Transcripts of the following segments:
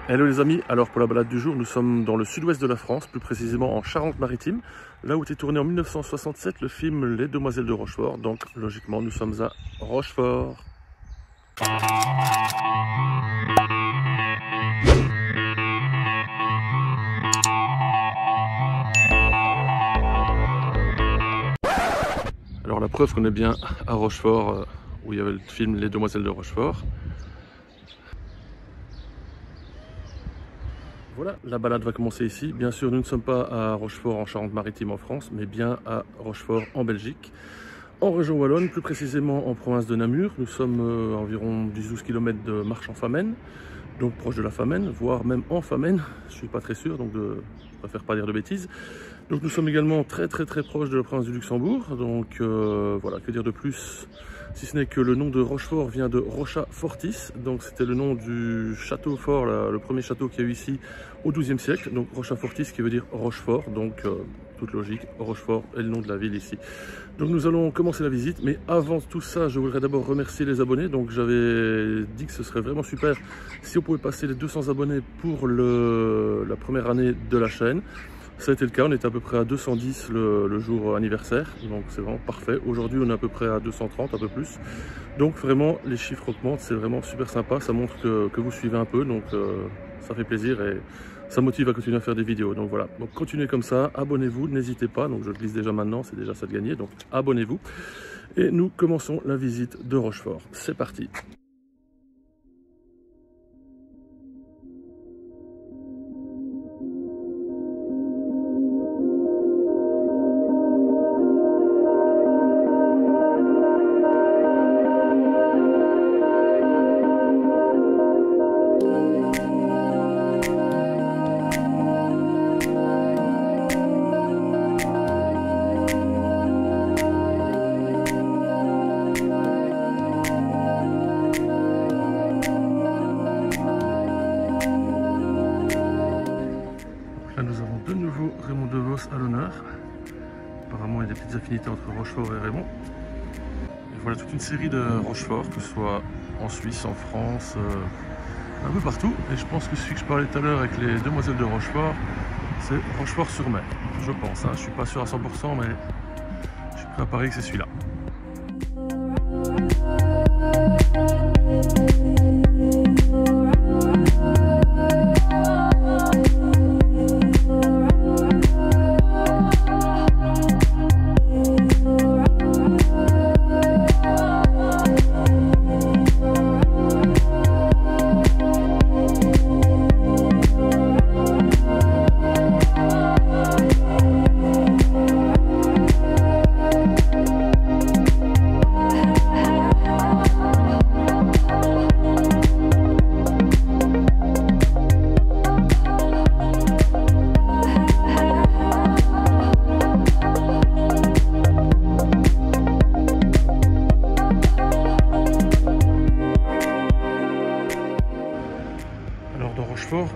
Hello les amis, alors pour la balade du jour, nous sommes dans le sud-ouest de la France, plus précisément en Charente-Maritime, là où était tourné en 1967 le film Les Demoiselles de Rochefort, donc logiquement nous sommes à Rochefort. Alors la preuve qu'on est bien à Rochefort, où il y avait le film Les Demoiselles de Rochefort. Voilà, la balade va commencer ici. Bien sûr, nous ne sommes pas à Rochefort en Charente-Maritime en France, mais bien à Rochefort en Belgique, en région wallonne, plus précisément en province de Namur. Nous sommes à environ 10-12 km de marche en Famenne, donc proche de la Famenne, voire même en Famenne. Je ne suis pas très sûr, donc je préfère pas dire de bêtises. Donc nous sommes également très proche de la province du Luxembourg. Donc voilà, que dire de plus si ce n'est que le nom de Rochefort vient de Rocha Fortis, donc c'était le nom du château fort, le premier château qu'il y a eu ici au XIIe siècle, donc Rocha Fortis qui veut dire Rochefort, donc toute logique, Rochefort est le nom de la ville ici. Donc nous allons commencer la visite, mais avant tout ça, je voudrais d'abord remercier les abonnés. Donc j'avais dit que ce serait vraiment super si on pouvait passer les 200 abonnés pour la première année de la chaîne. Ça a été le cas, on était à peu près à 210 le jour anniversaire, donc c'est vraiment parfait. Aujourd'hui on est à peu près à 230, un peu plus. Donc vraiment les chiffres augmentent, c'est vraiment super sympa, ça montre que vous suivez un peu, donc ça fait plaisir et ça motive à continuer à faire des vidéos. Donc voilà, donc continuez comme ça, abonnez-vous, n'hésitez pas, donc je le glisse déjà maintenant, c'est déjà ça de gagner, donc abonnez-vous. Et nous commençons la visite de Rochefort, c'est parti. Là nous avons de nouveau Raymond DeVos à l'honneur. Apparemment il y a des petites affinités entre Rochefort et Raymond. Et voilà toute une série de Rochefort, que ce soit en Suisse, en France, un peu partout. Et je pense que celui que je parlais tout à l'heure avec les Demoiselles de Rochefort, c'est Rochefort-sur-Mer, je pense. Je suis pas sûr à 100%, mais je suis prêt à parier que c'est celui-là.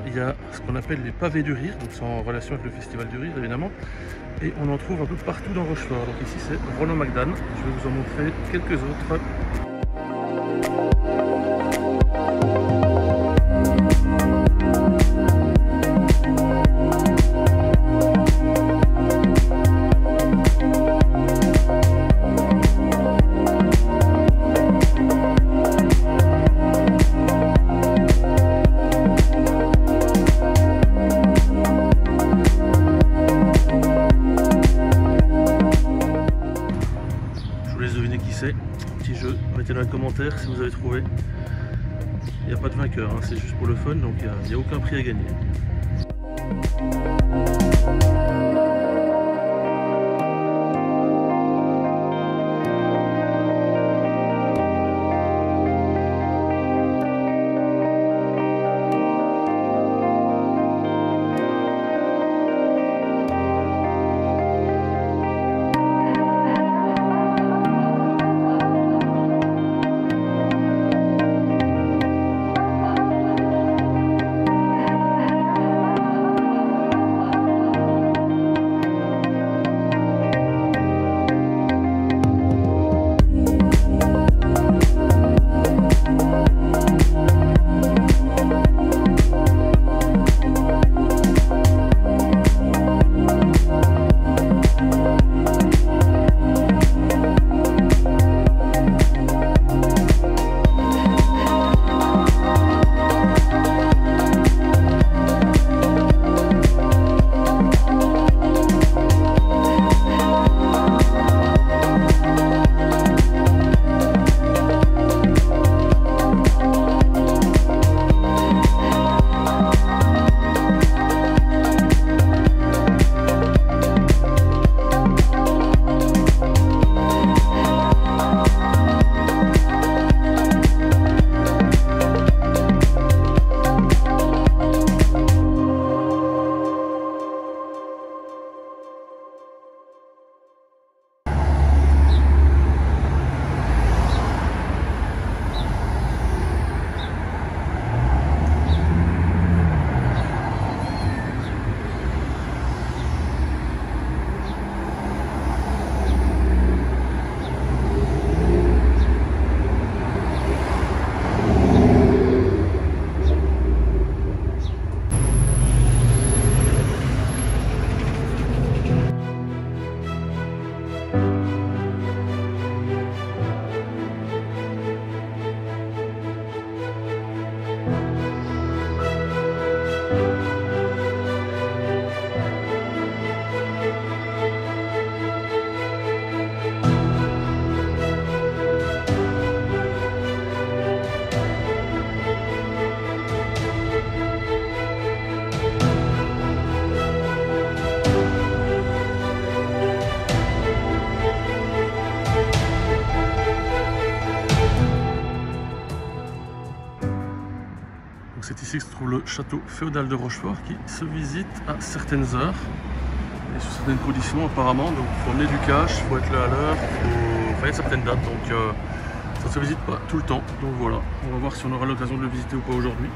Il y a ce qu'on appelle les pavés du rire, donc c'est en relation avec le festival du rire évidemment, et on en trouve un peu partout dans Rochefort. Donc ici c'est Roland McDan, je vais vous en montrer quelques autres. Petit jeu, mettez dans les commentaires si vous avez trouvé. Il n'y a pas de vainqueur, c'est juste pour le fun, donc il n'y a aucun prix à gagner. pour le château féodal de Rochefort qui se visite à certaines heures et sous certaines conditions apparemment. Donc il faut emmener du cash, il faut être là à l'heure, il y a certaines dates, donc ça ne se visite pas tout le temps. Donc voilà, on va voir si on aura l'occasion de le visiter ou pas aujourd'hui.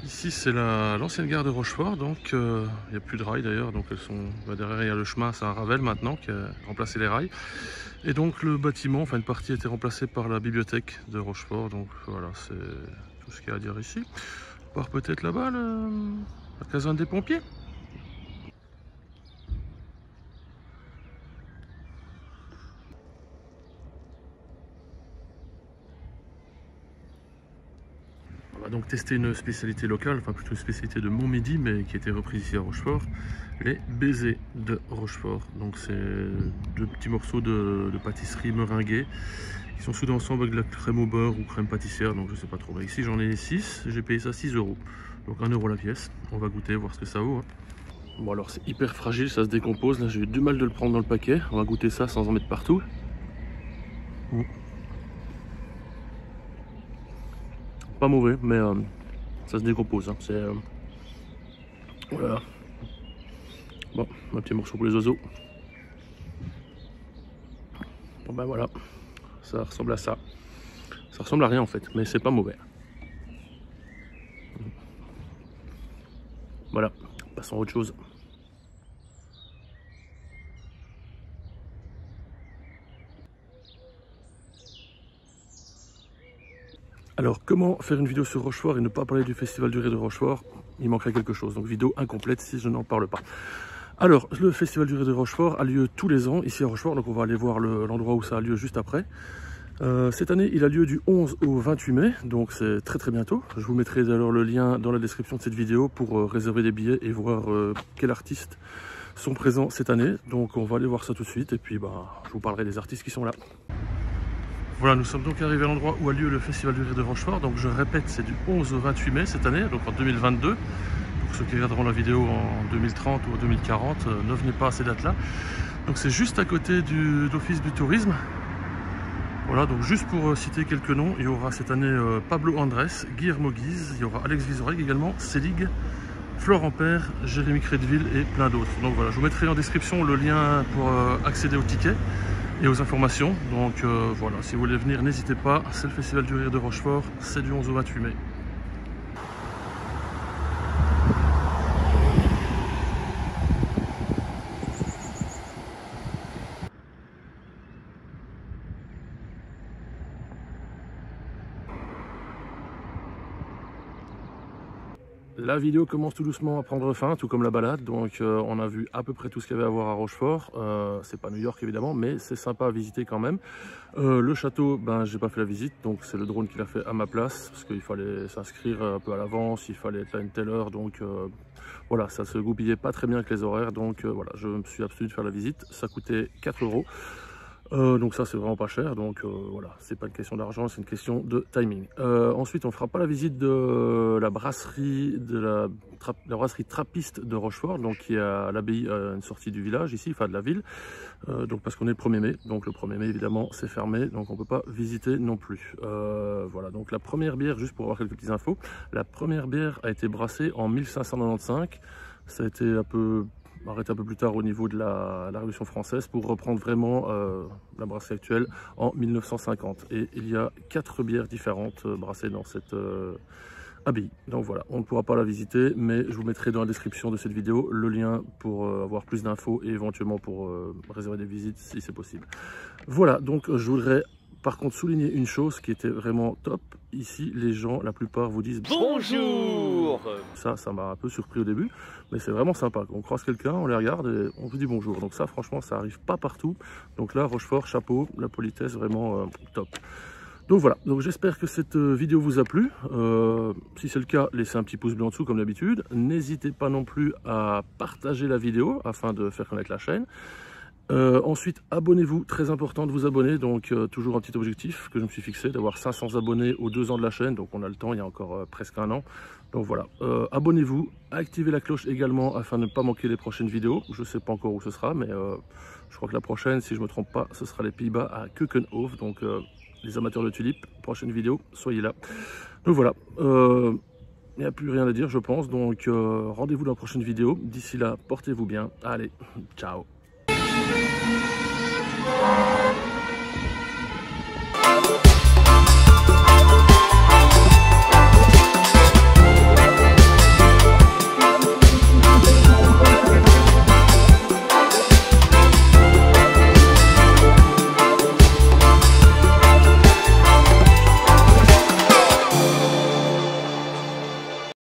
Ici c'est l'ancienne gare de Rochefort, donc il n'y a plus de rails d'ailleurs, donc elles sont derrière, il y a le chemin, c'est un Ravel maintenant qui a remplacé les rails. Et donc le bâtiment, enfin une partie a été remplacée par la bibliothèque de Rochefort, donc voilà, c'est tout ce qu'il y a à dire ici. On part peut-être là-bas, la caserne des pompiers. On va donc tester une spécialité locale, enfin plutôt une spécialité de Montmidi, mais qui a été reprise ici à Rochefort, les baisers de Rochefort. Donc c'est deux petits morceaux de pâtisserie meringuée qui sont soudés ensemble avec de la crème au beurre ou crème pâtissière, donc je sais pas trop. Là, ici j'en ai 6, j'ai payé ça 6 €, donc 1 € la pièce. On va goûter, voir ce que ça vaut. Bon alors c'est hyper fragile, ça se décompose, là j'ai eu du mal de le prendre dans le paquet. On va goûter ça sans en mettre partout. Pas mauvais, mais ça se décompose. Hein. C'est voilà. Bon, un petit morceau pour les oiseaux. Bon ben voilà, ça ressemble à ça. Ça ressemble à rien en fait, mais c'est pas mauvais. Voilà, passons à autre chose. Alors, comment faire une vidéo sur Rochefort et ne pas parler du Festival du Rire de Rochefort? Il manquerait quelque chose, donc vidéo incomplète si je n'en parle pas. Alors, le Festival du Rire de Rochefort a lieu tous les ans ici à Rochefort, donc on va aller voir l'endroit où ça a lieu juste après. Cette année, il a lieu du 11 au 28 mai, donc c'est très très bientôt. Je vous mettrai d'ailleurs le lien dans la description de cette vidéo pour réserver des billets et voir quels artistes sont présents cette année. Donc on va aller voir ça tout de suite et puis je vous parlerai des artistes qui sont là. Voilà, nous sommes donc arrivés à l'endroit où a lieu le Festival du Rire de Rochefort. Donc je répète, c'est du 11 au 28 mai cette année, donc en 2022. Pour ceux qui regarderont la vidéo en 2030 ou en 2040, ne venez pas à ces dates-là. Donc c'est juste à côté de l'Office du tourisme. Voilà, donc juste pour citer quelques noms, il y aura cette année Pablo Andrés, Guillermo Guise, il y aura Alex Vizorek également, Selig, Florent Père, Jérémy Crédville et plein d'autres. Donc voilà, je vous mettrai en description le lien pour accéder aux tickets et aux informations. Donc voilà, si vous voulez venir, n'hésitez pas. C'est le Festival du Rire de Rochefort, c'est du 11 au 28 mai. La vidéo commence tout doucement à prendre fin, tout comme la balade, donc on a vu à peu près tout ce qu'il y avait à voir à Rochefort. C'est pas New York évidemment, mais c'est sympa à visiter quand même. Le château, j'ai pas fait la visite, donc c'est le drone qui l'a fait à ma place, parce qu'il fallait s'inscrire un peu à l'avance, il fallait être là à une telle heure, donc voilà, ça se goupillait pas très bien avec les horaires, donc voilà, je me suis abstenu de faire la visite, ça coûtait 4 €. Donc ça c'est vraiment pas cher, donc voilà, c'est pas une question d'argent, c'est une question de timing. Ensuite on fera pas la visite de la brasserie brasserie Trappiste de Rochefort, donc qui est à l'abbaye, une sortie du village ici, enfin de la ville, donc parce qu'on est le 1er mai, donc le 1er mai évidemment c'est fermé, donc on peut pas visiter non plus. Voilà, donc la première bière, juste pour avoir quelques petites infos, la première bière a été brassée en 1595, ça a été arrêté un peu plus tard au niveau de la Révolution française pour reprendre vraiment la brasserie actuelle en 1950. Et il y a 4 bières différentes brassées dans cette abbaye. Donc voilà, on ne pourra pas la visiter, mais je vous mettrai dans la description de cette vidéo le lien pour avoir plus d'infos et éventuellement pour réserver des visites si c'est possible. Voilà, donc je voudrais par contre souligner une chose qui était vraiment top. Ici, les gens, la plupart vous disent bonjour. Ça m'a un peu surpris au début, mais c'est vraiment sympa. On croise quelqu'un, on les regarde et on vous dit bonjour. Donc ça, franchement, ça arrive pas partout. Donc là, Rochefort, chapeau, la politesse vraiment top. Donc voilà, donc j'espère que cette vidéo vous a plu. Si c'est le cas, laissez un petit pouce bleu en dessous comme d'habitude. N'hésitez pas non plus à partager la vidéo afin de faire connaître la chaîne. Ensuite, abonnez-vous, très important de vous abonner, donc toujours un petit objectif que je me suis fixé, d'avoir 500 abonnés aux 2 ans de la chaîne, donc on a le temps, il y a encore presque un an. Donc voilà, abonnez-vous, activez la cloche également afin de ne pas manquer les prochaines vidéos. Je ne sais pas encore où ce sera, mais je crois que la prochaine, si je ne me trompe pas, ce sera les Pays-Bas à Keukenhof, donc les amateurs de tulipes, prochaine vidéo, soyez là. Donc voilà, il n'y a plus rien à dire je pense, donc rendez-vous dans la prochaine vidéo. D'ici là, portez-vous bien, allez, ciao.